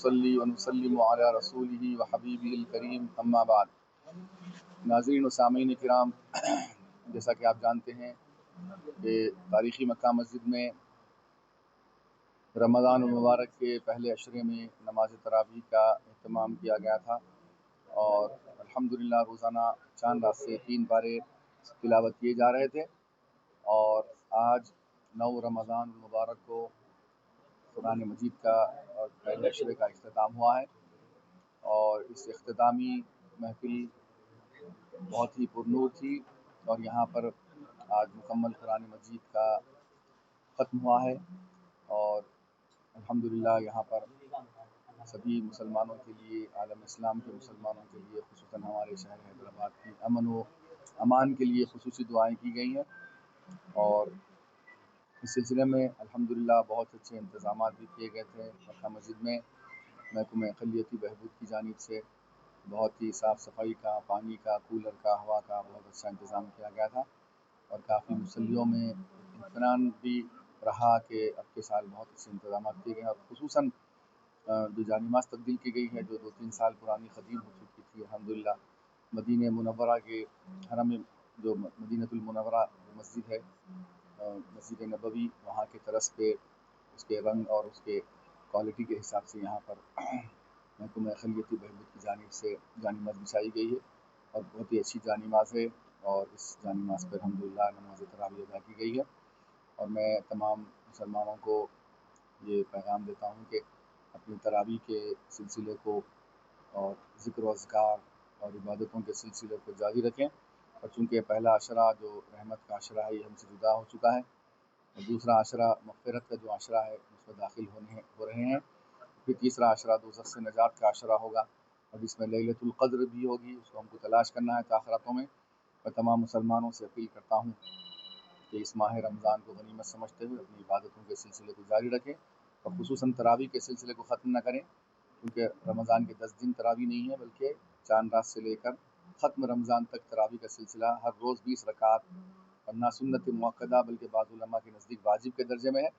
ونصلي ونسلم على رسوله وحبيبه الكريم اما بعد۔ ناظرین و سامعین کرام، جیسا کہ آپ جانتے ہیں کہ تاریخی مکہ مسجد میں رمضان المبارک کے پہلے عشرے میں نماز تراویح کا اہتمام کیا گیا تھا، اور الحمدللہ روزانہ چاند رات سے 3 پارے تلاوت کیے جا رہے تھے، اور آج 9 رمضان المبارک کو قرآن مجید کا اور پہلے عشرے کا اختتام ہوا ہے، اور اس اختتامی محفل بہت ہی پرنور تھی، اور یہاں پر آج مکمل قرآن مجید کا ختم ہوا ہے، اور الحمدللہ یہاں پر سبھی مسلمانوں کے لیے، عالم اسلام کے مسلمانوں کے لیے، خصوصاً ہمارے شہر حیدرآباد کی امن و امان کے لیے خصوصی دعائیں کی گئی ہیں، اور اس سلسلے میں الحمدللہ بہت اچھے انتظامات بھی کیے گئے تھے۔ مکہ مسجد میں محکمہ اقلیتی بہبود کی جانب سے بہت ہی صاف صفائی کا، پانی کا، کولر کا، ہوا کا بہت اچھا انتظام کیا گیا تھا، اور کافی مصلیوں میں اطمینان بھی رہا کہ اب کے سال بہت اچھے انتظامات کیے گئے ہیں، اور خصوصاً جو جانماز تبدیل کی گئی ہے جو 2-3 سال پرانی قدیم ہو چکی تھی، الحمدللہ مدینہ منورہ کے حرم، جو مدینہ المنورہ مسجد ہے، مسجد نبوی، وہاں کے طرز پہ اس کے رنگ اور اس کے کوالٹی کے حساب سے یہاں پر محکمہ اقلیتی بہبود کی جانب سے جانماز بچھائی گئی ہے، اور بہت ہی اچھی جانماز ہے، اور اس جانماز پر الحمدللہ نماز تراویح ادا کی گئی ہے۔ اور میں تمام مسلمانوں کو یہ پیغام دیتا ہوں کہ اپنی تراویح کے سلسلے کو اور ذکر و اذکار اور عبادتوں کے سلسلے کو جاری رکھیں، اور چونکہ پہلا عشرہ جو رحمت کا عشرہ ہے یہ ہم سے جدا ہو چکا ہے، اور دوسرا عشرہ مغفرت کا جو عشرہ ہے اس میں داخل ہو رہے ہیں، پھر تیسرا عشرہ دوزخ سے نجات کا عشرہ ہوگا، اور جس میں لیلۃ القدر بھی ہوگی، اس کو ہم کو تلاش کرنا ہے تاخراتوں میں۔ میں تمام مسلمانوں سے اپیل کرتا ہوں کہ اس ماہ رمضان کو غنیمت سمجھتے ہوئے اپنی عبادتوں کے سلسلے کو جاری رکھیں، اور خصوصاً تراویح کے سلسلے کو ختم نہ کریں، کیونکہ رمضان کے 10 دن تراویح نہیں ہے، بلکہ چاند رات سے لے کر ختم رمضان تک تراویح کا سلسلہ ہر روز 20 رکعات، اور نہ سنت مؤکدہ بلکہ بعض علماء کے نزدیک واجب کے درجے میں ہے۔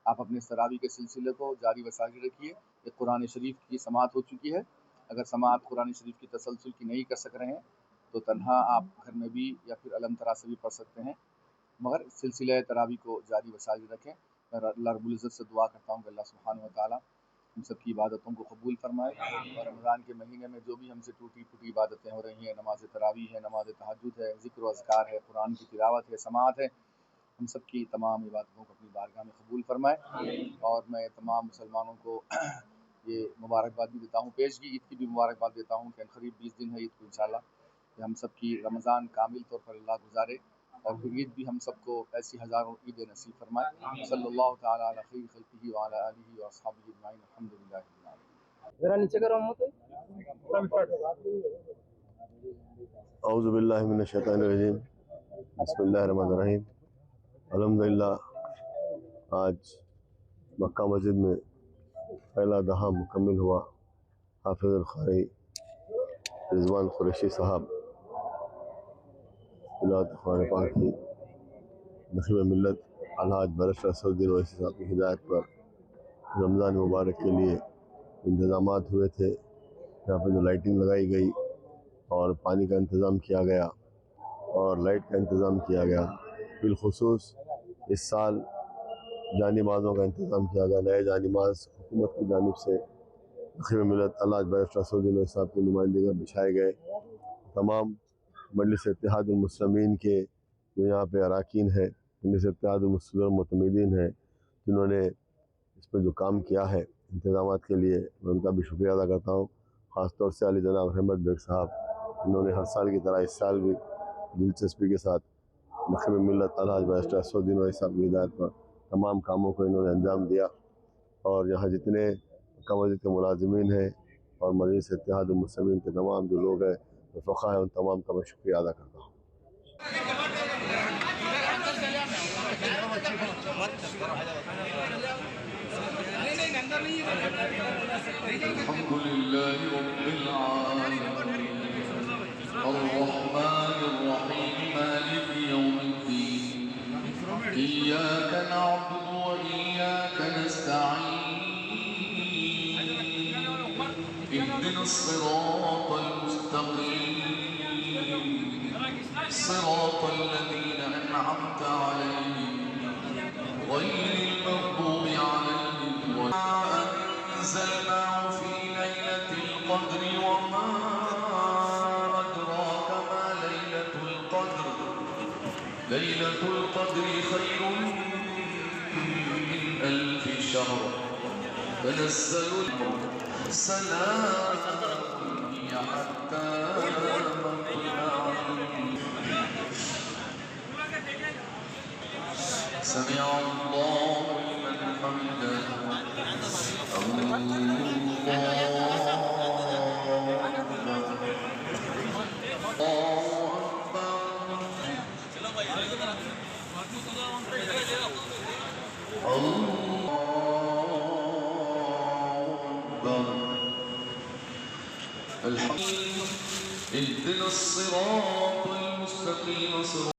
آپ اپنے تراویح کے سلسلے کو جاری و ساری رکھیے۔ ایک قرآن شریف کی سماعت ہو چکی ہے، اگر سماعت قرآن شریف کی تسلسل کی نہیں کر سک رہے ہیں تو تنہا آپ گھر میں بھی یا پھر علم ترا سے بھی پڑھ سکتے ہیں، مگر سلسلہ تراویح کو جاری و ساری رکھیں۔ میں اللہ رب العزت سے دعا کرتا ہوں کہ اللہ سبحانہ و تعالیٰ ہم سب کی عبادتوں کو قبول فرمائے، اور رمضان کے مہینے میں جو بھی ہم سے ٹوٹی پھوٹی عبادتیں ہو رہی ہیں، نماز تراویح ہے، نماز تہجد ہے، ذکر و اذکار ہے، قرآن کی تلاوت ہے، سماعت ہے، ہم سب کی تمام عبادتوں کو اپنی بارگاہ میں قبول فرمائے۔ اور میں تمام مسلمانوں کو یہ مبارکباد بھی دیتا ہوں، پیشگی عید کی بھی مبارکباد دیتا ہوں کہ قریب 20 دن ہے عید کو انشاءاللہ، کہ ہم سب کی رمضان کامل طور پر اللہ گزارے، اور پھر عید بھی ہم سب کو ایسی ہزاروں عید نصیب فرمائے۔ صلی اللہ تعالیٰ علی خیر خلقہ وعلی آلہ واصحابہ اجمعین، الحمدللہ رب العالمین۔ ذرا نیچے کرو ہم تو اعوذ باللہ من الشیطان الرجیم، بسم اللہ الرحمن الرحیم۔ الحمدللہ آج مکہ مسجد میں پہلا دہا مکمل ہوا۔ حافظ القاری رضوان قریشی صاحب تلاوت قرآن پاک کی نخیم ملت الحاج برسر اسدالدین اویسی صاحب کی ہدایت پر رمضان مبارک کے لیے انتظامات ہوئے تھے۔ یہاں پہ جو لائٹنگ لگائی گئی اور پانی کا انتظام کیا گیا اور لائٹ کا انتظام کیا گیا، بالخصوص اس سال جانمازوں کا انتظام کیا گیا۔ نئے جانماز حکومت کی جانب سے نخیم ملت الحاج برسر اسدالدین اویسی صاحب کی نمائندگی بچھائے گئے۔ تمام مجلس اتحاد المسلمین کے جو یہاں پہ اراکین ہیں، مجلس اتحاد المسلمین المعتمدین ہیں، جنہوں نے اس پہ جو کام کیا ہے انتظامات کے لیے، میں ان کا بھی شکریہ ادا کرتا ہوں۔ خاص طور سے علی جناب احمد بیگ صاحب، انہوں نے ہر سال کی طرح اس سال بھی دلچسپی کے ساتھ نخیم ملت الحاج برسر اسدالدین اویسی صاحب کی ہدایت پر تمام کاموں کو انہوں نے انجام دیا، اور یہاں جتنے مکہ مسجد کے ملازمین ہیں اور مجلس اتحاد المسلمین کے تمام جو لوگ ہیں، رفقا ہیں، ان تمام کا میں شکریہ ادا کرتا ہوں۔ الحمد لله رب العالمين الرحمن الرحيم مالك يوم الدين إياك نعبد وإياك نستعين الصراط المستقيم صراط الذين أنعمت عليهم غير المغضوب عليهم ولا أنزلناه في ليلة القدر وما أدراك ما ليلة القدر ليلة القدر خير من 1000 شهر تنزل سلام هي حتى مطلع سمع الله لمن حمده اهدنا الصراط المستقيم صراط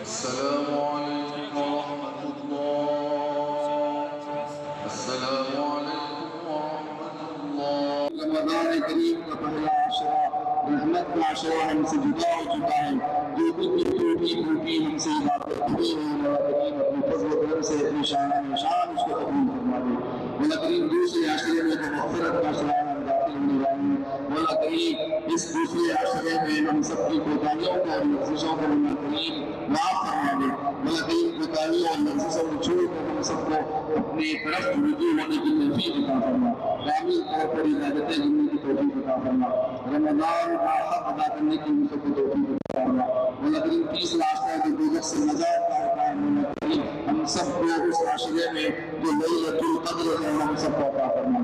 السلام عليكم ورحمة الله السلام عليكم ورحمة الله رمضان کریم کا پہلا عشرہ رحمت کا عشرہ ہم سے جدا ہو چکا ہے جو کچھ بھی ٹوٹی پھوٹی ہم سے باتیں ہوئی ہیں مولا کریم اپنے فضل و کرم سے اپنی شان اس کو قبول فرما دے مولا کریم دوسرے عشرے میں جو مغفرت کا عشرہ ہم داخل ہونے والے ہیں مولا کریم اس دوسرے عشرے میں ہم سب کی کوتاہیوں کو اور لغزشوں کو مولا کریم معاف فرما دے مولا کریم کوتاہیوں اور لغزشوں کو چھوڑ کر ہم سب کو اپنے طرف رجوع ہونے کی توفیق عطا فرما کامل طور پر عبادتیں کرنے کی توفیق عطا فرما رمضان کا حق ادا کرنے کی ہم سب کو توفیق عطا فرما مولا کریم تیسرا عشرہ جو دوزخ سے نجات کا ہوتا ہے مولا کریم ہم سب کو اس عشرے میں جو لیلۃ القدر ہے ہم سب کو عطا فرما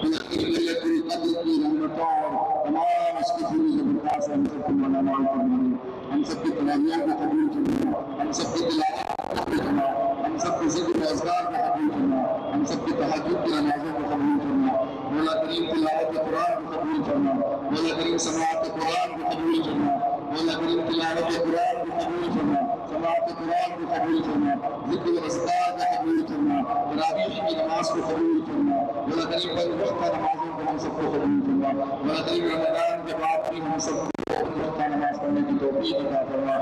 لیلۃ القدر کی رحمتوں اور تمام اس کی فضل و برکات سے ہم سب کو مالامال فرما دے ہم سب کی تلاویات کو قبول فرما ہم سب کی تلاوت کو قبول فرما ہم سب کے ذکر و اذکار کو قبول فرما ہم سب کی تہجد کی نمازوں کو قبول فرما مولا کریم تلاوت قرآن کو قبول فرما مولا کریم سماعت قرآن کو قبول فرما مولا کریم تلاوت قرآن کو قبول فرما سماعت قرآن کو قبول فرما ذکر و اذکار کو قبول فرما تراویح کی نماز کو قبول فرما مولا کریم پنج وقت نمازوں کو ہم سب کو قبول فرما مولا کریم رمضان کے بعد بھی ہم سب کو نماز پڑھنے کی توفیق عطا فرما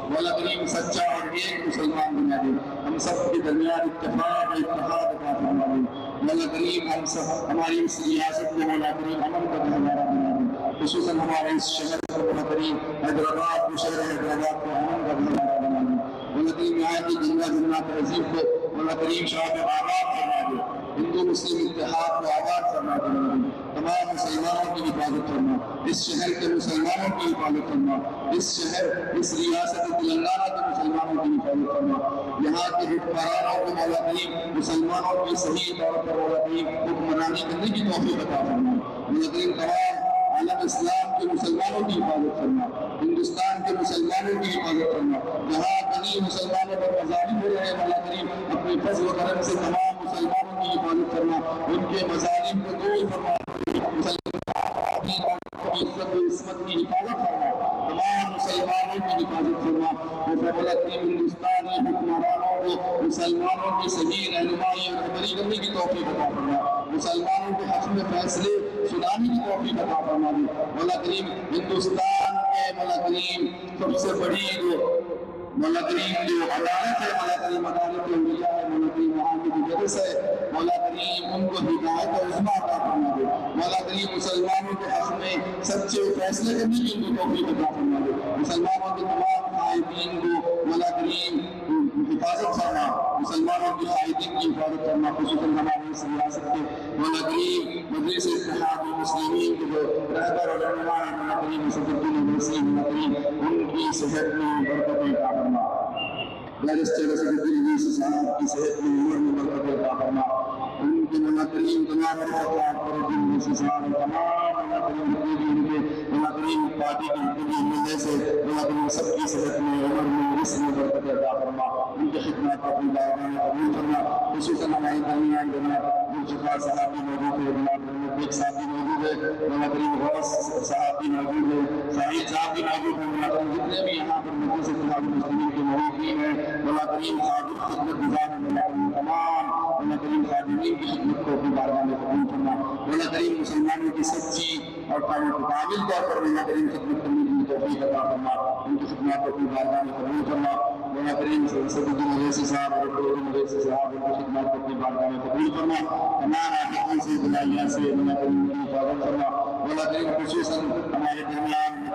مولا کریم سچا اور ایک مسلمان بنا دے ہم سب کے درمیان اتفاق و اتحاد عطا فرما دے مولا کریم ہم سب ہماری اس ریاست میں مولا کریم امن کا گہوارہ بنا دے خصوصاً ہمارے اس شہر کو مولا کریم حیدرآباد کو شہر حیدرآباد کو امن کا گہوارہ بنا دے مولا کریم یہاں کی جنگا جنگا تہذیب کو مولا کریم شاہ کو آباد فرما دے ہندو مسلم اتحاد کو آباد فرما دے تمام مسلمانوں کی حفاظت فرما اس شہر کے مسلمانوں کی حفاظت فرما اس شہر اس ریاست تلنگانہ کے مسلمانوں کی حفاظت فرما یہاں کے حکمرانوں کو مولا کریم مسلمانوں کی صحیح طور پر مولا کریم حکمرانی کرنے کی توفیق عطا فرما مولا کریم تمام عالم اسلام کے مسلمانوں کی حفاظت فرما ہندوستان کے مسلمانوں کی حفاظت فرما جہاں کہیں مسلمانوں پر مظالم ہو رہے ہیں مولا کریم اپنے فضل و کرم سے تمام مسلمانوں کی حفاظت فرما ان کے مظالم کو دور فرما مسلمانوں کی عزت و عصمت کی حفاظت فرما تمام مسلمانوں کی حفاظت فرما مولا کریم ہندوستانی حکمرانوں کو مسلمانوں کی صحیح رہنمائی اور رہبری کرنے کی توفیق عطا فرما مسلمانوں کے حق میں فیصلے سنانے کی توفیق عطا فرما دے مولا کریم ہندوستان کے مولا کریم سب سے بڑی جو مولا کریم جو عدالت ہے مولا کریم عدالت اولیاء ہے مولا کریم وہاں کی مجلس ہے مولا کریم ان کو ہدایت اور عظمہ عطا فرما دے مولا کریم مسلمانوں کے حق میں سچے فیصلے کرنے کی ان کو توفیق عطا فرما دے مسلمانوں کے تمام قائدین کو مولا کریم حفاظت فرما مسلمانوں کی قائدین کی حفاظت فرما خصوصاً ہمارے اس ریاست کے مولا کریم مجلس اتحاد المسلمین کے جو رہبر اور رہنما ہیں مولا کریم صدر الدین اویسی مولا کریم ان کی صحت میں برکت عطا فرما بیرسٹر صدر الدین اویسی صاحب کی صحت میں عمر میں برکت عطا فرما ان کے مولا کریم تمام الدین اویسی صاحب تمام مولا کریم مولا کریم پارٹی کی پوری ملنے سے مولا کریم سب کی صحت میں عمر میں رزق میں برکت عطا فرما ان کی خدمات کو اپنی بارگاہ میں قبول فرما خصوصاً ہمارے درمیان جناب ذوالفقار صاحب بھی موجود ہے جناب ایک صاحب بھی موجود ہے مولا کریم غوث صاحب بھی موجود ہے سعید صاحب بھی موجود ہے مولا کریم جتنے بھی یہاں پر مجلس اتحاد المسلمین کے موجودین ہیں مولا کریم خادم خدمت گزار ہیں مولا کریم تمام مولا کریم خادمین کی خدمت کو اپنی بارگاہ میں قبول فرما مولا کریم مسلمانوں کی سچی اور کامل طور پر مولا کریم خدمت کرنے کی توفیق عطا فرما، ان کی خدمات کو اپنی بارگاہ میں قبول فرما۔ مولا کریم صدر الدین اویسی صاحب اور ڈاکٹر اویسی صاحب ان کی خدمات کو اپنی بارگاہ میں قبول فرما، تمام آفات سے بلائیاں سے مولا کریم کی حفاظت فرما۔ مولا کریم خصوصاً ہمارے درمیان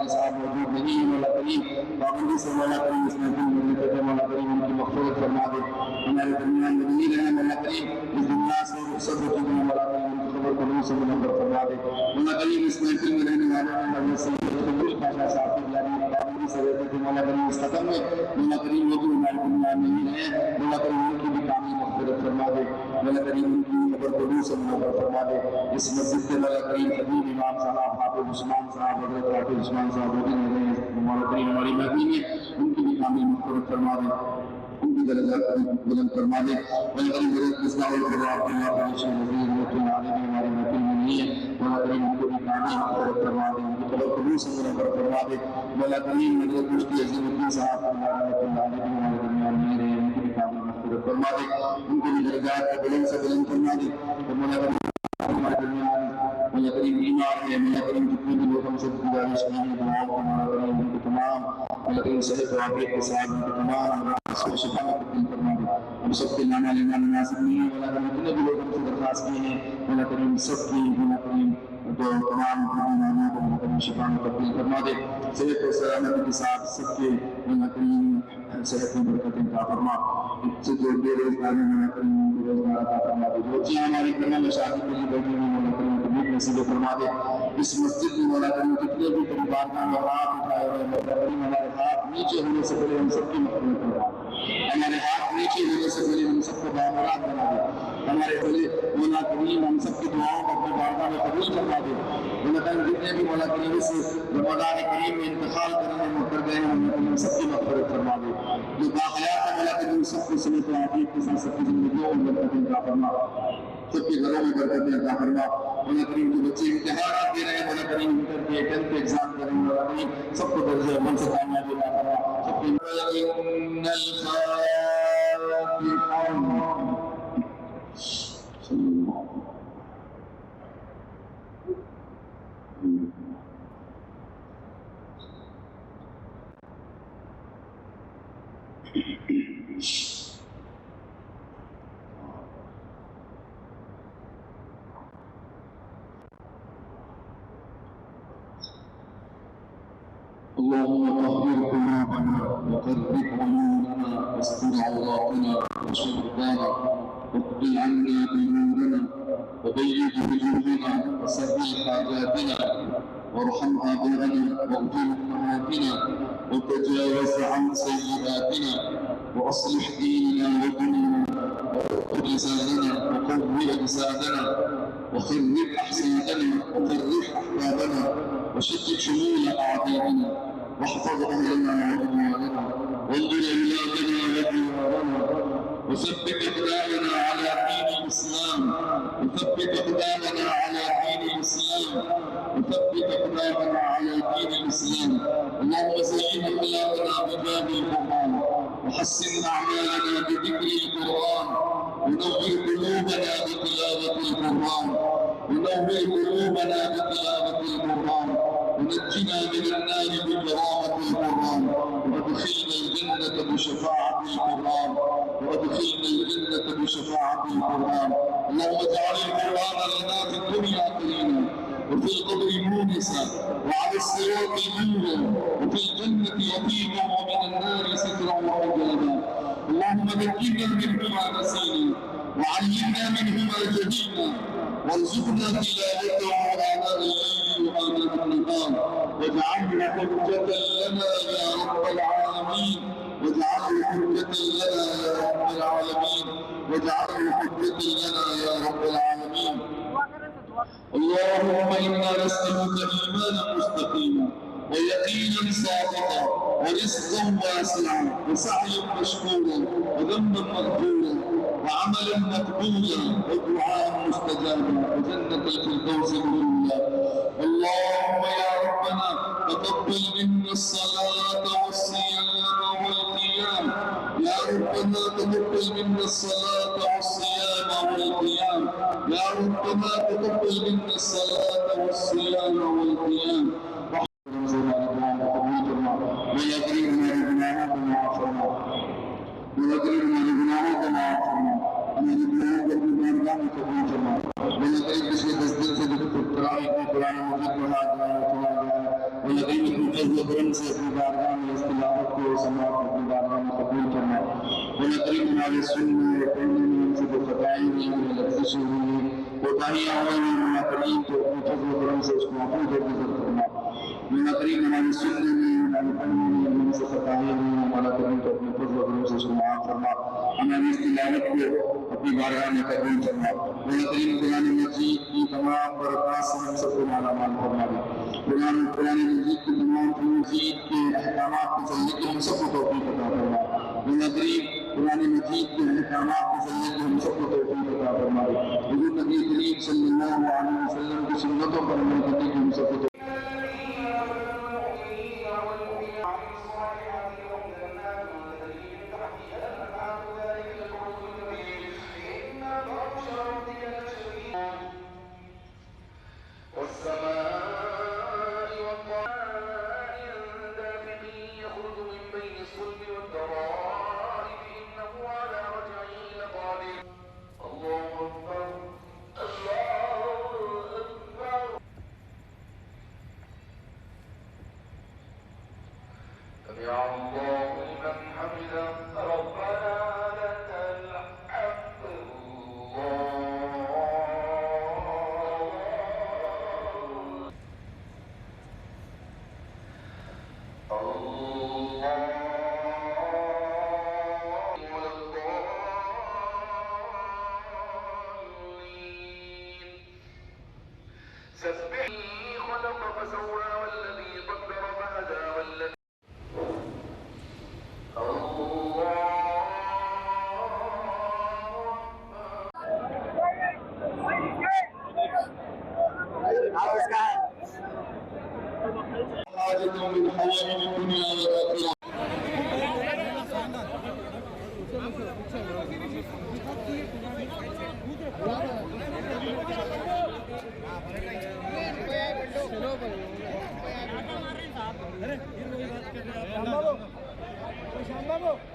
صاحب موجود نہیں ہے، مولا کریم پابندی سے مولا کریم اس محفل میں مولا کریم ان کی مغفرت فرما دے، ہمارے درمیان میں نہیں رہے مولا کریم اس دنیا سے رخصت ہو چکے ہیں، مولا کریم ان کی خبر کو نور سے منور فرما دے۔ مولا کریم اس محفل میں رہنے والوں نے حضرت سید قبول خواجہ صاحب کی جانب پابندی سے رہتے تھے، مولا کریم اس قدم میں مولا کریم وہ بھی ہمارے درمیان نہیں رہے، مولا کریم ان کی بھی کامل مغفرت فرما دے، مولا کریم ان کی خبر کو نور سے منور فرما دے۔ اس مسجد کے مولا کریم خطیب امام صاحب حافظ عثمان صاحب حضرت حافظ عثمان صاحب ہوتے ہیں، مولا کریم ہماری محفل میں ان کی بھی کامل مغفرت فرما دے، ان کی درجات بلند فرما دے۔ مولا کریم حضرت اصلاح القرآن اللہ علیہ وزیر رحمۃ اللہ علیہ ہماری محفل میں نہیں ہے، مولا کریم ان کو بھی کامل مغفرت فرما دے، ان کی خبر قبول سے منور فرما دے۔ مولا کریم حضرت مفتی عظیم الدین صاحب رحمۃ اللہ علیہ ہمارے درمیان نہیں رہے، ان کی بھی کامل مغفرت فرما دے، ان کی بھی درجات بلند سے بلند فرما دے۔ اور مولا کریم ہمارے درمیان مولا کریم بیمار ہے، مولا کریم جتنے بھی لوگ ہم سے گزارش کی ہیں دعاؤں کو مولا کریم ان کو تمام مولا کریم صحت و عافیت کے ساتھ ان کو تمام امراض کو شفا میں تبدیل فرما دے۔ ہم سب کے لانا لینا مناسب نہیں ہے، مولا کریم جتنے بھی لوگ ہم سے درخواست کی ہیں مولا کریم سب کی مولا کریم تو تمام بیماریوں کو مولا کریم شفا میں تبدیل فرما دے، صحت و سلامتی کے ساتھ سب کے مولا کریم صحت میں برکت عطا فرما، اس سے جو بے روزگار ہیں مولا کریم بے روزگار عطا فرما دے، جو بچیاں ہماری گھروں میں شادی کے لیے بیٹھی ہوئی مولا کریم تبلیغ نصیب فرما دے۔ اس مسجد میں مولا کریم جتنے بھی پریوار کا ہاتھ اٹھائے ہوئے مولا کریم ہمارے ہاتھ نیچے ہونے سے پہلے ہم سب کی مغفرت فرما دے، ہمارے ہاتھ نیچے ہونے سے پہلے ہم سب کو باورات بنا دے، ہمارے پہلے مولا کریم ہم سب کی دعاؤں کو اپنے بارگاہ میں قبول فرما دے۔ مولا کریم جتنے بھی مولا کریم اس رمضان کریم میں انتقال کرنے میں کر گئے ہیں مولا کریم سب کی مغفرت فرما دے، جو باحیات ہیں مولا کریم سب کو صحت و عافیت کے ساتھ سب کی زندگیوں میں برکت عطا فرما، سب کے گھروں میں برکت عطا فرما۔ مولا کریم جو بچے امتحانات دے رہے ہیں مولا کریم انٹر کے 10th کے ایگزام دے رہے ہیں مولا کریم سب کو درجہ اول سے کامیابی عطا فرما، سب کے ان اللهم طهر قلوبنا وقرب عيوننا واستر عوراتنا واشف ربانا واقض عنا ديوننا وبيض وجوهنا وسهل حاجاتنا وارحم آباءنا واغفر أمهاتنا وتجاوز عن سيئاتنا وأصلح ديننا ودنيانا وقر لساننا وقوي أجسادنا وخرب أحسادنا وفرح أحبابنا وشتت شمول أعدائنا واحفظ أهلنا وديارنا وانظر أولادنا وديارنا وثبت أقدامنا على دين الإسلام وثبت أقدامنا على دين الإسلام وثبت أقدامنا على دين الإسلام اللهم زين أخلاقنا بباب القرآن وحسن أعمالنا بذكر القرآن ونور قلوبنا بتلاوة القرآن ونور قلوبنا بتلاوة القرآن ونجنا من النار بكرامة القرآن وادخلنا الجنة بشفاعة القرآن وادخلنا الجنة بشفاعة القرآن اللهم اجعل القرآن لنا في الدنيا قرينا وفي القبر مونسا وعلى الصراط نورا وفي الجنة يقينا ومن النار سترا وحجابا اللهم ذكرنا منه ما نسينا وعلمنا منه ما جهلنا وارزقنا تلاوته آناء الليل وآناء النهار واجعله حجة لنا يا رب العالمين واجعله حجة لنا يا رب العالمين واجعله حجة لنا يا رب العالمين اللهم إنا نسألك إيمانا مستقيما ويقينا صادقا ورزقا واسعا وسعيا مشكورا وذنبا مغفورا وعملا مقبولا ودعاء مستجابا وجنة الفردوس نزولا اللهم يا ربنا تقبل منا الصلاة والصيام والقيام يا ربنا تقبل منا الصلاة والصيام والقيام يا ربنا تقبل منا الصلاة والصيام والقيام ويغفر لنا ذنوبنا معاف فرما ويغفر لنا ذنوبنا معاف فرما ہمیں گناہوں کو اپنی بارگاہ میں قبول فرما میرے قریب پچھلے 10 دن سے جو تراویح میں قرآن مجید پڑھا گیا ہے میرے قریب اپنے فضل و کرم سے اپنی بارگاہ میں اس تلاوت کو سماعت اپنی بارگاہ میں قبول فرما میرے قریب ہمارے سننے پڑھنے میں ہم سے جو خطائیں ہوئی ہیں لفظیں ہوئی کوتاہیاں ہوئی ہیں میرے قریب تو اپنے فضل و کرم سے اس کو معفو درگزر فرما میرے قریب ہمارے سننے میں ہمارے پڑھنے میں ہم سے خطائیں ہوئی ہیں ہمارا قریب تو اپنے فضل و کرم سے اس کو معاف فرما ہمیں اس تلاوت کو اپنی بارگاہ میں قبول فرما میرے قریب قرآن مجید کی تمام برکات سے ہم سب کو مالا مال فرما دے قرآن مجید کی تمام مزید کے احکامات کو چلنے کے ہم سب کو توفیق عطا فرما میرے قریب قرآن مجید کے احکامات کو چلنے کے ہم سب کو توفیق عطا فرما دے حضور نبی کریم صلی اللہ علیہ وسلم کی سنتوں پر عمل کرنے کے ہم سب کو من حوائج الدنيا والآخرة